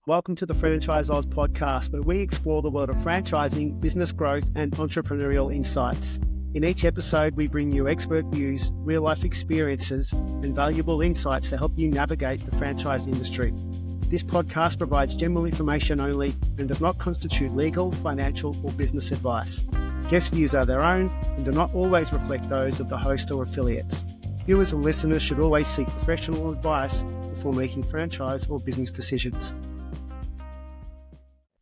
Welcome to the Franchise Aus Podcast, where we explore the world of franchising, business growth, and entrepreneurial insights. In each episode, we bring you expert views, real-life experiences, and valuable insights to help you navigate the franchise industry. This podcast provides general information only and does not constitute legal, financial, or business advice. Guest views are their own and do not always reflect those of the host or affiliates. Viewers and listeners should always seek professional advice before making franchise or business decisions.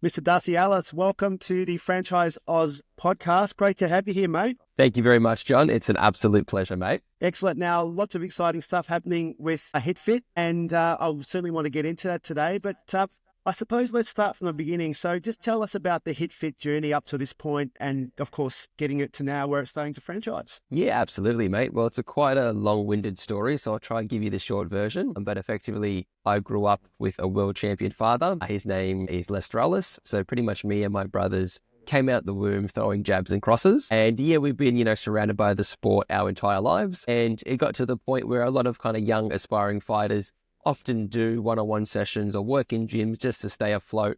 Mr. Darcy Ellis, welcome to the Franchise Aus Podcast. Great to have you here, mate. Thank you very much, John. It's an absolute pleasure, mate. Excellent. Now, lots of exciting stuff happening with Hitfit, and I certainly want to get into that today. But I suppose let's start from the beginning. So just tell us about the Hitfit journey up to this point and, of course, getting it to now where it's starting to franchise. Yeah, absolutely, mate. Well, it's quite a long-winded story, so I'll try and give you the short version. But effectively, I grew up with a world champion father. His name is Darcy Ellis. So pretty much me and my brothers came out the womb throwing jabs and crosses. And yeah, we've been, surrounded by the sport our entire lives. And it got to the point where a lot of kind of young aspiring fighters often do one-on-one sessions or work in gyms just to stay afloat,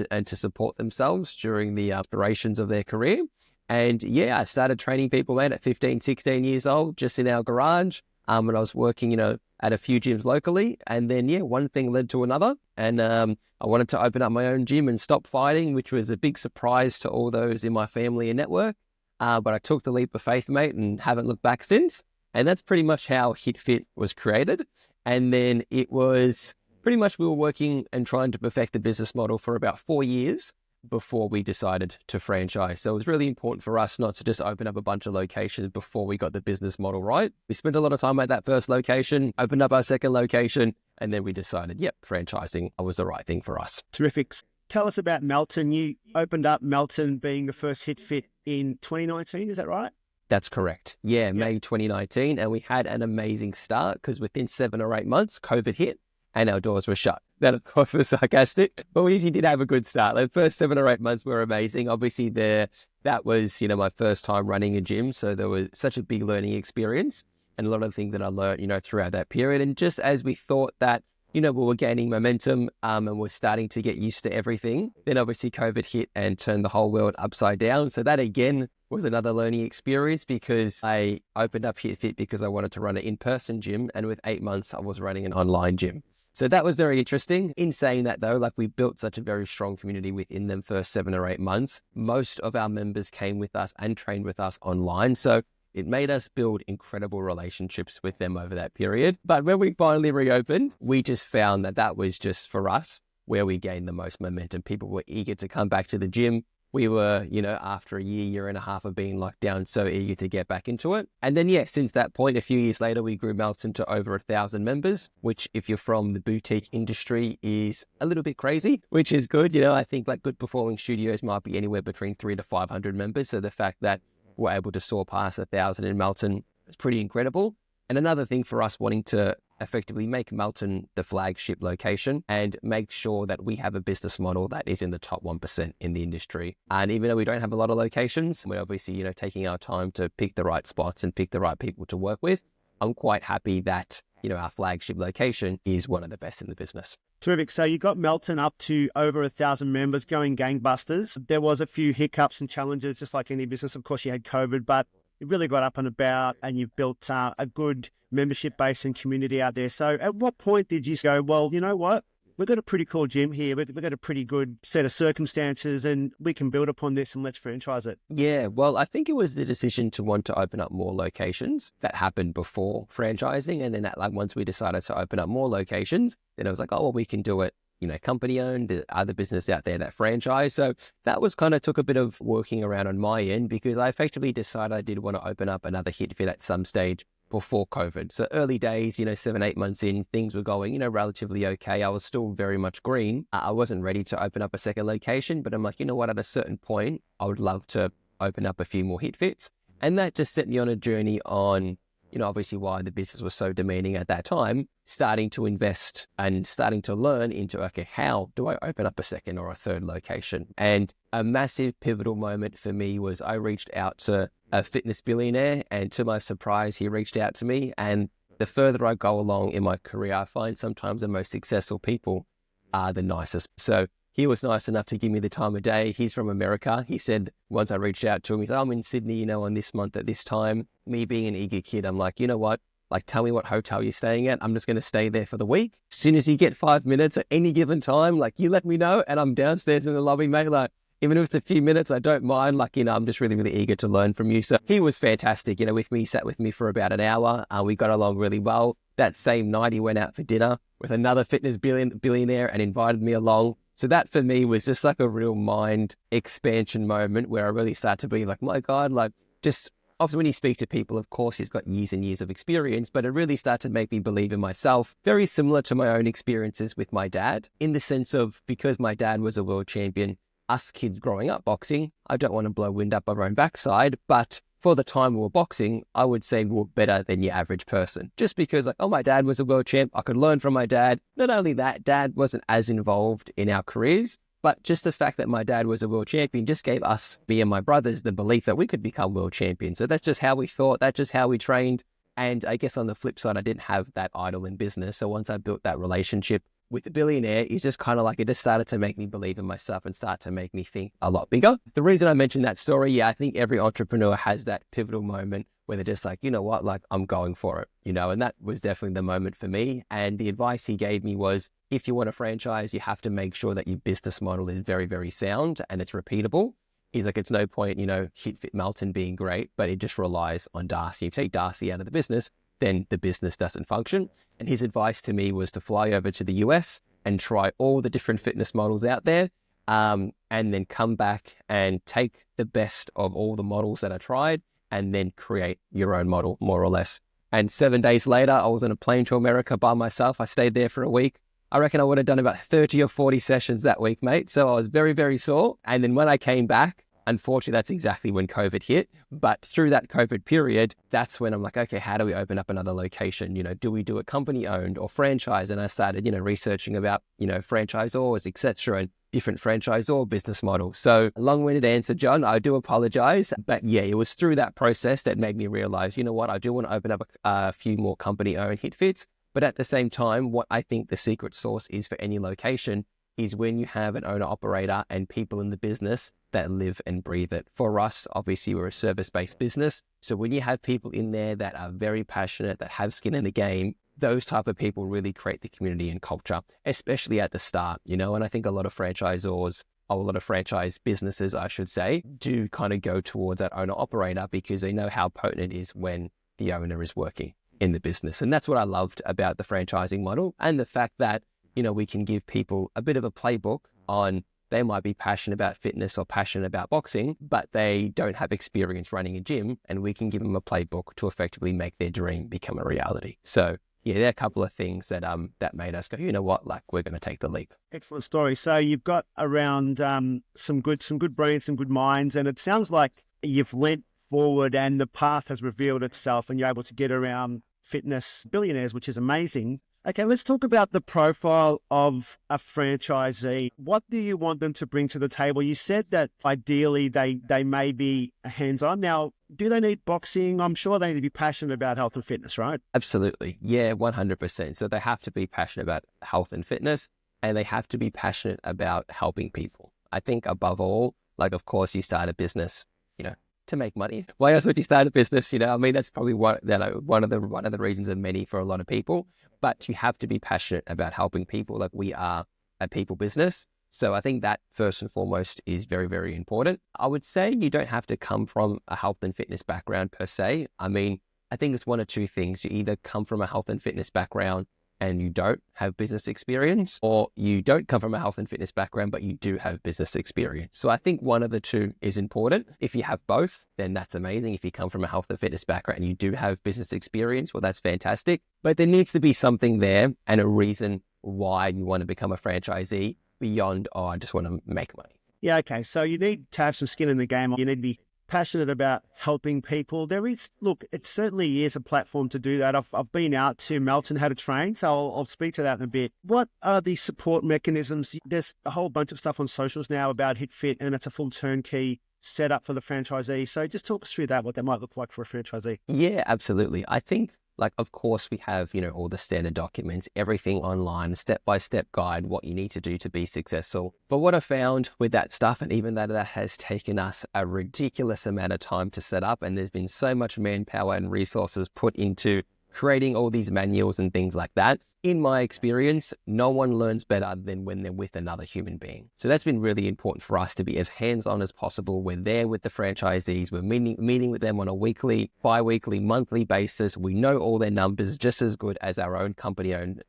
and to support themselves during the operations of their career. And yeah, I started training people, man, at 15, 16 years old, just in our garage. And I was working, at a few gyms locally. And then, one thing led to another. And I wanted to open up my own gym and stop fighting, which was a big surprise to all those in my family and network. But I took the leap of faith, mate, and haven't looked back since. And that's pretty much how Hitfit was created. And then it was pretty much we were working and trying to perfect the business model for about 4 years before we decided to franchise. So it was really important for us not to just open up a bunch of locations before we got the business model right. We spent a lot of time at that first location, opened up our second location, and then we decided, franchising was the right thing for us. Terrific. Tell us about Melton. You opened up Melton being the first Hitfit in 2019, is that right? That's correct. Yeah, May 2019. And we had an amazing start because within 7 or 8 months, COVID hit and our doors were shut. That, of course, was sarcastic, but we usually did have a good start. The first 7 or 8 months were amazing. Obviously, that was, my first time running a gym. So there was such a big learning experience and a lot of things that I learned, throughout that period. And just as we thought that, we were gaining momentum and we're starting to get used to everything, then obviously COVID hit and turned the whole world upside down. So that, again, was another learning experience because I opened up Hitfit because I wanted to run an in-person gym. And with 8 months, I was running an online gym. So that was very interesting. In saying that, though, we built such a very strong community within them first 7 or 8 months. Most of our members came with us and trained with us online. So it made us build incredible relationships with them over that period. But when we finally reopened, we just found that was just for us where we gained the most momentum. People were eager to come back to the gym. We were, after a year and a half of being locked down, so eager to get back into it. And then, since that point, a few years later, we grew Melton to over 1,000 members, which if you're from the boutique industry is a little bit crazy, which is good. I think good performing studios might be anywhere between 300 to 500 members. So the fact that we're able to soar past 1,000 in Melton is pretty incredible. And another thing for us wanting to effectively make Melton the flagship location and make sure that we have a business model that is in the top 1% in the industry. And even though we don't have a lot of locations, we're obviously, taking our time to pick the right spots and pick the right people to work with. I'm quite happy that, our flagship location is one of the best in the business. Terrific. So you got Melton up to over 1,000 members going gangbusters. There was a few hiccups and challenges, just like any business. Of course, you had COVID, but you really got up and about and you've built a good membership base and community out there. So at what point did you go, well, you know what? We've got a pretty cool gym here. We've got a pretty good set of circumstances and we can build upon this and let's franchise it. Yeah, well, I think it was the decision to want to open up more locations that happened before franchising. And then once we decided to open up more locations, then I was like, oh, well, we can do it, company owned, the other business out there that franchise. So that was kind of took a bit of working around on my end because I effectively decided I did want to open up another Hitfit at some stage before COVID. So early days, 7, 8 months in, things were going, relatively okay. I was still very much green. I wasn't ready to open up a second location, but I'm like, what, at a certain point, I would love to open up a few more Hitfits. And that just set me on a journey on, obviously why the business was so demanding at that time, starting to invest and starting to learn into, okay, how do I open up a second or a third location? And a massive pivotal moment for me was I reached out to a fitness billionaire, and to my surprise, he reached out to me. And the further I go along in my career, I find sometimes the most successful people are the nicest. So he was nice enough to give me the time of day. He's from America. He said, once I reached out to him, he said, I'm in Sydney, on this month at this time. Me being an eager kid, I'm like, you know what? Like, tell me what hotel you're staying at. I'm just going to stay there for the week. As soon as you get 5 minutes at any given time, like, you let me know, and I'm downstairs in the lobby, mate. Like, even if it's a few minutes, I don't mind. Like, I'm just really, really eager to learn from you. So he was fantastic, with me. He sat with me for about an hour. We got along really well. That same night, he went out for dinner with another fitness billionaire and invited me along. So that for me was just like a real mind expansion moment where I really started to be like, my God, like, just often when you speak to people, of course, he's got years and years of experience, but it really started to make me believe in myself. Very similar to my own experiences with my dad, in the sense of, because my dad was a world champion, us kids growing up boxing, I don't want to blow wind up our own backside, but for the time we were boxing, I would say we were better than your average person. Just because, like, oh, my dad was a world champ, I could learn from my dad. Not only that, dad wasn't as involved in our careers, but just the fact that my dad was a world champion just gave us, me and my brothers, the belief that we could become world champions. So that's just how we thought, that's just how we trained. And I guess on the flip side, I didn't have that idol in business. So once I built that relationship with the billionaire, it's just kind of like, it just started to make me believe in myself and start to make me think a lot bigger. The reason I mentioned that story, I think every entrepreneur has that pivotal moment where they're just like, you know what, like, I'm going for it, and that was definitely the moment for me. And the advice he gave me was, if you want to franchise, you have to make sure that your business model is very, very sound and it's repeatable. He's like, it's no point, Hitfit Melton being great, but it just relies on Darcy. If you take Darcy out of the business, then the business doesn't function. And his advice to me was to fly over to the US and try all the different fitness models out there, and then come back and take the best of all the models that I tried and then create your own model, more or less. And 7 days later, I was on a plane to America by myself. I stayed there for a week. I reckon I would have done about 30 or 40 sessions that week, mate. So I was very, very sore. And then when I came back, unfortunately, that's exactly when COVID hit. But through that COVID period, that's when I'm like, okay, how do we open up another location? Do we do it company owned or franchise? And I started, researching about, franchisors, etc., and different franchisor business models. So long-winded answer, John, I do apologize. But yeah, it was through that process that made me realize, you know what, I do want to open up a few more company owned Hitfits. But at the same time, what I think the secret sauce is for any location is when you have an owner-operator and people in the business that live and breathe it. For us, obviously, we're a service-based business. So when you have people in there that are very passionate, that have skin in the game, those type of people really create the community and culture, especially at the start, And I think a lot of franchisors, or a lot of franchise businesses, I should say, do kind of go towards that owner-operator because they know how potent it is when the owner is working in the business. And that's what I loved about the franchising model, and the fact that, we can give people a bit of a playbook on, they might be passionate about fitness or passionate about boxing, but they don't have experience running a gym, and we can give them a playbook to effectively make their dream become a reality. So yeah, there are a couple of things that that made us go, you know what, like, we're going to take the leap. Excellent story. So you've got around some good brains, some good minds, and it sounds like you've leant forward and the path has revealed itself and you're able to get around fitness billionaires, which is amazing. Okay, let's talk about the profile of a franchisee. What do you want them to bring to the table? You said that ideally they may be hands-on. Now, do they need boxing? I'm sure they need to be passionate about health and fitness, right? Absolutely. Yeah, 100%. So they have to be passionate about health and fitness, and they have to be passionate about helping people. I think above all, like, of course, you start a business, to make money. Why else would you start a business? I mean, that's probably one of the reasons of many for a lot of people. But you have to be passionate about helping people. Like, we are a people business. So I think that first and foremost is very, very important. I would say you don't have to come from a health and fitness background per se. I mean, I think it's one or two things. You either come from a health and fitness background and you don't have business experience, or you don't come from a health and fitness background, but you do have business experience. So I think one of the two is important. If you have both, then that's amazing. If you come from a health and fitness background and you do have business experience, well, that's fantastic. But there needs to be something there and a reason why you want to become a franchisee beyond, oh, I just want to make money. Yeah, okay. So you need to have some skin in the game. You need to be passionate about helping people. It certainly is a platform to do that. I've been out to Melton, how to train, so I'll speak to that in a bit. What are the support mechanisms? There's a whole bunch of stuff on socials now about Hitfit, and it's a full turnkey setup for the franchisee. So just talk us through that, what that might look like for a franchisee. Yeah, absolutely. I think, Like, of course, we have, all the standard documents, everything online, step-by-step guide, what you need to do to be successful. But what I found with that stuff, and even though that has taken us a ridiculous amount of time to set up, and there's been so much manpower and resources put into creating all these manuals and things like that, in my experience, no one learns better than when they're with another human being. So that's been really important for us to be as hands-on as possible. We're there with the franchisees. We're meeting with them on a weekly, bi-weekly, monthly basis. We know all their numbers just as good as our own company-owned,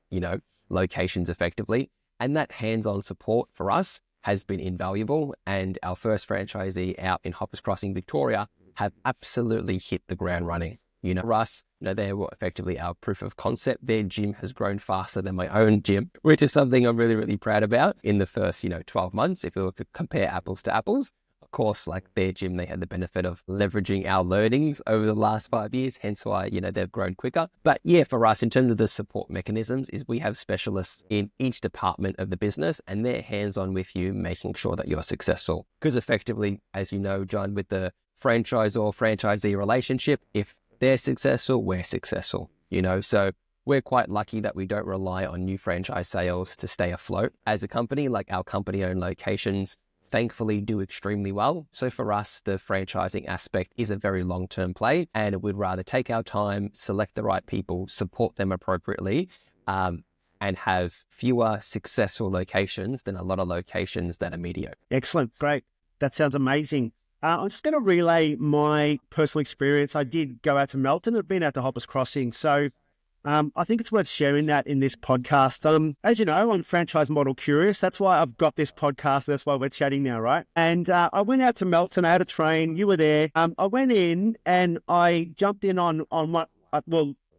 locations effectively. And that hands-on support for us has been invaluable. And our first franchisee out in Hoppers Crossing, Victoria, have absolutely hit the ground running. For us, they were effectively our proof of concept. Their gym has grown faster than my own gym, which is something I'm really, really proud about in the first, 12 months. If we were to compare apples to apples, of course, like their gym, they had the benefit of leveraging our learnings over the last 5 years, hence why, they've grown quicker. But yeah, for us, in terms of the support mechanisms, is we have specialists in each department of the business, and they're hands-on with you, making sure that you're successful. Because effectively, as you know, John, with the franchisor-franchisee relationship, if they're successful, we're successful, so we're quite lucky that we don't rely on new franchise sales to stay afloat as a company. Like our company-owned locations, thankfully, do extremely well. So for us, the franchising aspect is a very long-term play, and we'd rather take our time, select the right people, support them appropriately, and have fewer successful locations than a lot of locations that are mediocre. Excellent. Great. That sounds amazing. I'm just going to relay my personal experience. I did go out to Melton. I've been out to Hoppers Crossing. So I think it's worth sharing that in this podcast. As you know, I'm franchise model curious. That's why I've got this podcast. That's why we're chatting now, right? And I went out to Melton. I had a train. You were there. I went in and I jumped in on what,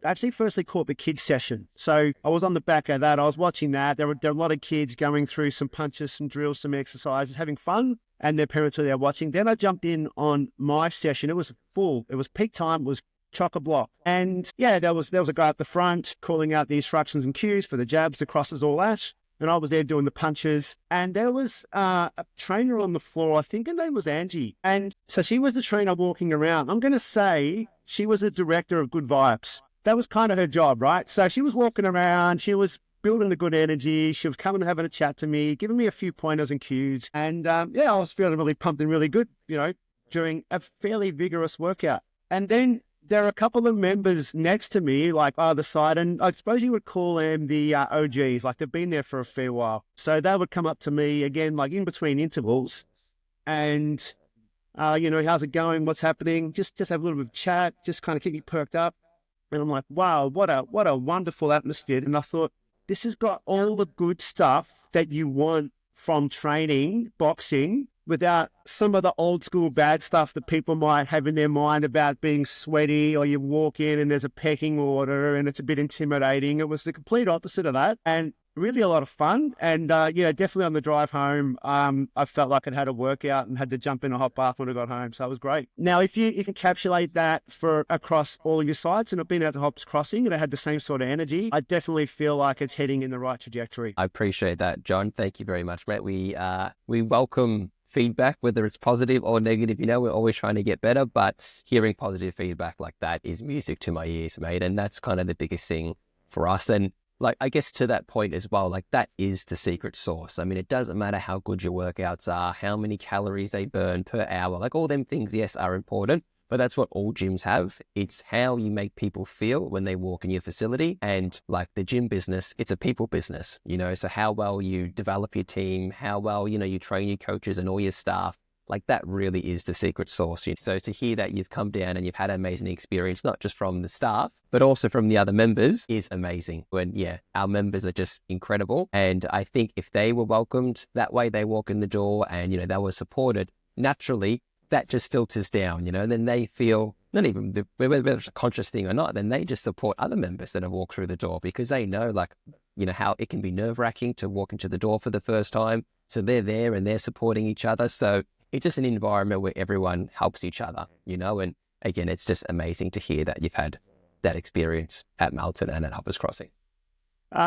actually firstly caught the kids session. So I was on the back of that. I was watching that. There were a lot of kids going through some punches, some drills, some exercises, having fun. And their parents were there watching. Then I jumped in on my session. It was full. It was peak time. It was chock-a-block. And yeah, there was a guy at the front calling out the instructions and cues for the jabs, the crosses, all that. And I was there doing the punches. And there was a trainer on the floor. I think her name was Angie. And so she was the trainer walking around. I'm going to say she was a director of good vibes. That was kind of her job, right? So she was walking around. She was building the good energy. She was coming and having a chat to me, giving me a few pointers and cues. And I was feeling really pumped and really good, during a fairly vigorous workout. And then there are a couple of members next to me, like either side, and I suppose you would call them the OGs, like they've been there for a fair while. So they would come up to me again, like in between intervals, and, how's it going? What's happening? Just have a little bit of chat, just kind of keep me perked up. And I'm like, wow, what a wonderful atmosphere. And I thought, this has got all the good stuff that you want from training, boxing, without some of the old school bad stuff that people might have in their mind about being sweaty, or you walk in and there's a pecking order and it's a bit intimidating. It was the complete opposite of that, and really a lot of fun. And, definitely on the drive home, I felt like I'd had a workout and had to jump in a hot bath when I got home. So it was great. Now, if you encapsulate that for across all of your sites, and I've been out to Hoppers Crossing and I had the same sort of energy, I definitely feel like it's heading in the right trajectory. I appreciate that, John. Thank you very much, mate. We welcome feedback, whether it's positive or negative. We're always trying to get better, but hearing positive feedback like that is music to my ears, mate. And that's kind of the biggest thing for us. And like, I guess to that point as well, like that is the secret sauce. I mean, it doesn't matter how good your workouts are, how many calories they burn per hour, like all them things, yes, are important, but that's what all gyms have. It's how you make people feel when they walk in your facility. And like the gym business, it's a people business, so how well you develop your team, how well, you train your coaches and all your staff, like that really is the secret sauce. So to hear that you've come down and you've had an amazing experience, not just from the staff, but also from the other members, is amazing. And yeah, our members are just incredible. And I think if they were welcomed that way, they walk in the door and, they were supported, naturally, that just filters down, and then they feel, not even whether it's a conscious thing or not, then they just support other members that have walked through the door, because they know, like, how it can be nerve-wracking to walk into the door for the first time. So they're there and they're supporting each other. So it's just an environment where everyone helps each other, and again, it's just amazing to hear that you've had that experience at Melton and at Hoppers Crossing.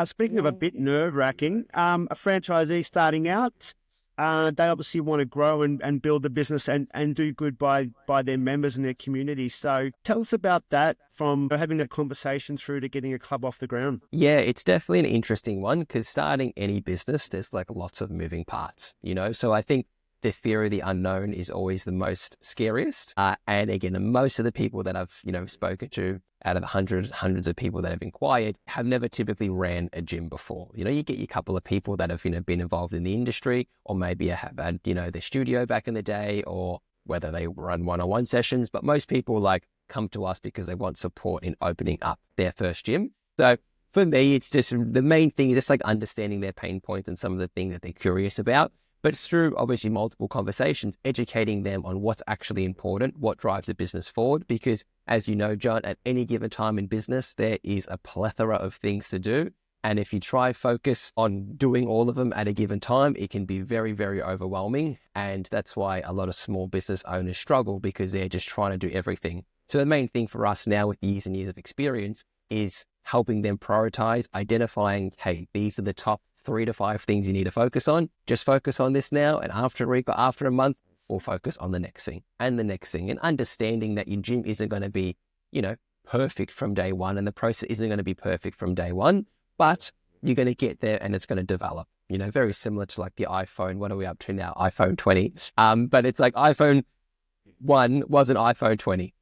Speaking of a bit nerve-wracking, a franchisee starting out, They obviously want to grow and build the business and do good by their members and their community. So tell us about that, from having that conversation through to getting a club off the ground. Yeah, it's definitely an interesting one, because starting any business, there's like lots of moving parts, So I think the fear of the unknown is always the most scariest. And again, most of the people that I've, spoken to, out of the hundreds of people that have inquired, have never typically ran a gym before. You get your couple of people that have, been involved in the industry, or maybe have had, their studio back in the day, or whether they run one-on-one sessions. But most people come to us because they want support in opening up their first gym. So for me, it's just the main thing is just understanding their pain points and some of the things that they're curious about. But through obviously multiple conversations, educating them on what's actually important, what drives the business forward. Because as you know, John, at any given time in business, there is a plethora of things to do. And if you try focus on doing all of them at a given time, it can be very, very overwhelming. And that's why a lot of small business owners struggle, because they're just trying to do everything. So the main thing for us now, with years and years of experience, is helping them prioritize, identifying, hey, these are the top 3 to 5 things you need to focus on. Just focus on this now, and after a week or after a month, we'll focus on the next thing and the next thing. And understanding that your gym isn't going to be, perfect from day one, and the process isn't going to be perfect from day one, but you're going to get there and it's going to develop. Very similar to the iPhone. What are we up to now? iPhone 20. But it's iPhone 1 wasn't iPhone 20.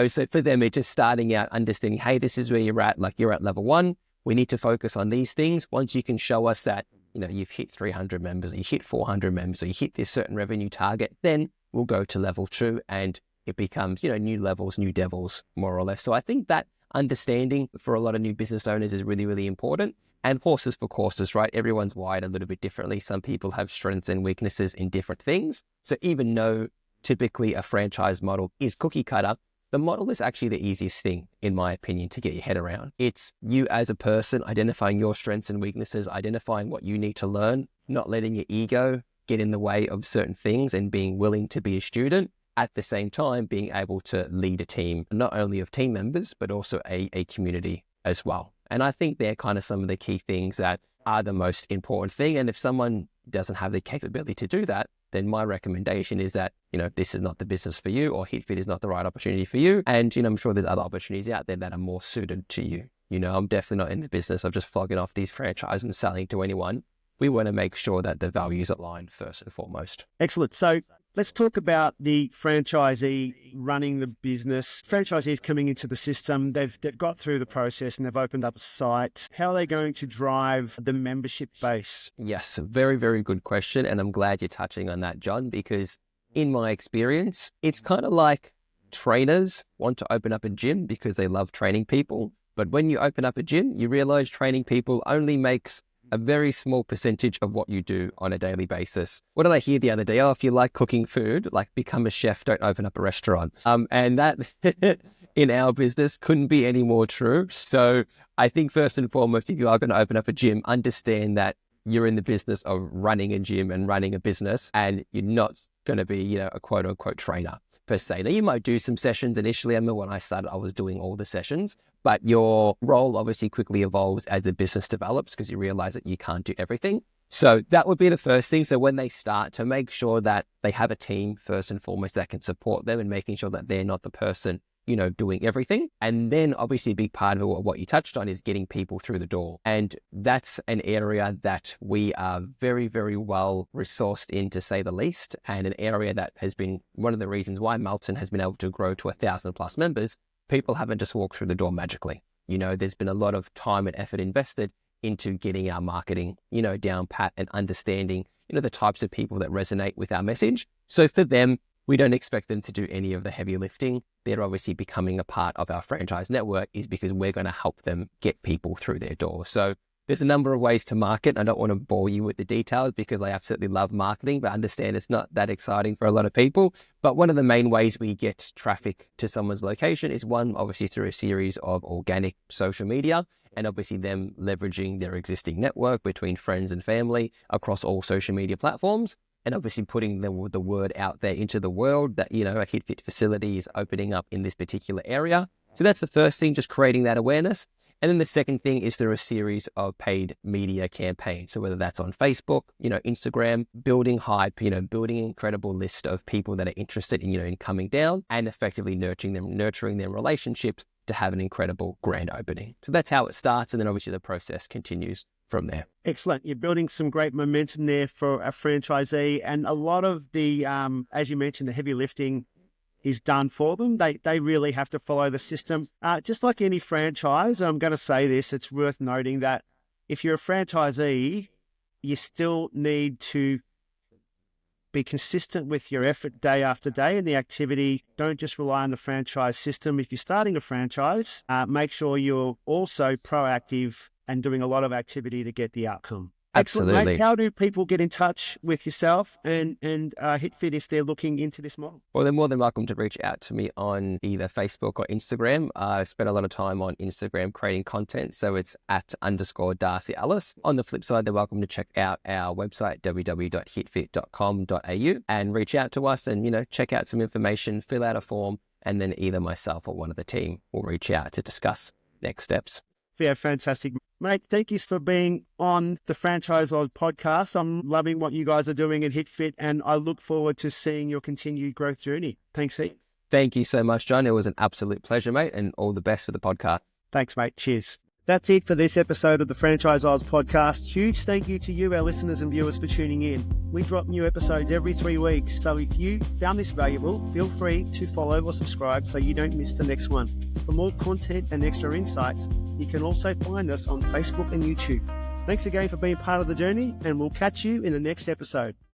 So for them, it's just starting out, understanding, hey, this is where you're at. You're at level 1. We need to focus on these things. Once you can show us that, you've hit 300 members, or you hit 400 members, or you hit this certain revenue target, then we'll go to level 2, and it becomes, new levels, new devils, more or less. So I think that understanding for a lot of new business owners is really, really important. And horses for courses, right? Everyone's wired a little bit differently. Some people have strengths and weaknesses in different things. So even though typically a franchise model is cookie cutter, the model is actually the easiest thing, in my opinion, to get your head around. It's you as a person identifying your strengths and weaknesses, identifying what you need to learn, not letting your ego get in the way of certain things, and being willing to be a student. At the same time, being able to lead a team, not only of team members, but also a community as well. And I think they're kind of some of the key things that are the most important thing. And if someone doesn't have the capability to do that, then my recommendation is that, this is not the business for you, or Hitfit is not the right opportunity for you. And, I'm sure there's other opportunities out there that are more suited to you. I'm definitely not in the business of just flogging off these franchises and selling to anyone. We want to make sure that the values align first and foremost. Excellent. So let's talk about the franchisee running the business. Franchisees coming into the system, they've got through the process and they've opened up a site. How are they going to drive the membership base? Yes, very, very good question. And I'm glad you're touching on that, John, because in my experience, it's kind of like trainers want to open up a gym because they love training people. But when you open up a gym, you realize training people only makes a very small percentage of what you do on a daily basis. What did I hear the other day? Oh, if you like cooking food, become a chef, don't open up a restaurant. And that in our business couldn't be any more true. So I think first and foremost, if you are going to open up a gym, understand that you're in the business of running a gym and running a business, and you're not going to be, a quote unquote trainer per se. Now you might do some sessions initially. I remember when I started, I was doing all the sessions, but your role obviously quickly evolves as the business develops, because you realize that you can't do everything. So that would be the first thing. So when they start, to make sure that they have a team first and foremost that can support them, and making sure that they're not the person, doing everything. And then obviously a big part of what you touched on is getting people through the door. And that's an area that we are very, very well resourced in, to say the least, and an area that has been one of the reasons why Melton has been able to grow to 1,000+ members. People haven't just walked through the door magically. There's been a lot of time and effort invested into getting our marketing, down pat, and understanding, the types of people that resonate with our message. So for them, we don't expect them to do any of the heavy lifting. They're obviously becoming a part of our franchise network, is because we're going to help them get people through their door. So there's a number of ways to market. I don't want to bore you with the details, because I absolutely love marketing, but understand it's not that exciting for a lot of people. But one of the main ways we get traffic to someone's location is, one, obviously through a series of organic social media, and obviously them leveraging their existing network between friends and family across all social media platforms. And obviously putting the word out there into the world that, a Hitfit facility is opening up in this particular area. So that's the first thing, just creating that awareness. And then the second thing is through a series of paid media campaigns. So whether that's on Facebook, Instagram, building hype, building an incredible list of people that are interested in coming down and effectively nurturing their relationships to have an incredible grand opening. So that's how it starts. And then obviously the process continues from there. Excellent. You're building some great momentum there for a franchisee, and a lot of the, as you mentioned, the heavy lifting is done for them. They really have to follow the system. Just like any franchise, I'm going to say this, it's worth noting that if you're a franchisee, you still need to be consistent with your effort day after day and the activity. Don't just rely on the franchise system. If you're starting a franchise, make sure you're also proactive and doing a lot of activity to get the outcome. Absolutely. Excellent, mate. How do people get in touch with yourself and Hitfit if they're looking into this model? Well, they're more than welcome to reach out to me on either Facebook or Instagram. I spend a lot of time on Instagram creating content, so it's @_Darcy Ellis. On the flip side, they're welcome to check out our website, www.hitfit.com.au, and reach out to us and, check out some information, fill out a form, and then either myself or one of the team will reach out to discuss next steps. Yeah, fantastic. Mate, thank you for being on the Franchise Aus podcast. I'm loving what you guys are doing at Hitfit, and I look forward to seeing your continued growth journey. Thanks, Heath. Thank you so much, John. It was an absolute pleasure, mate, and all the best for the podcast. Thanks, mate. Cheers. That's it for this episode of the Franchise Aus podcast. Huge thank you to you, our listeners and viewers, for tuning in. We drop new episodes every 3 weeks, so if you found this valuable, feel free to follow or subscribe so you don't miss the next one. For more content and extra insights, you can also find us on Facebook and YouTube. Thanks again for being part of the journey, and we'll catch you in the next episode.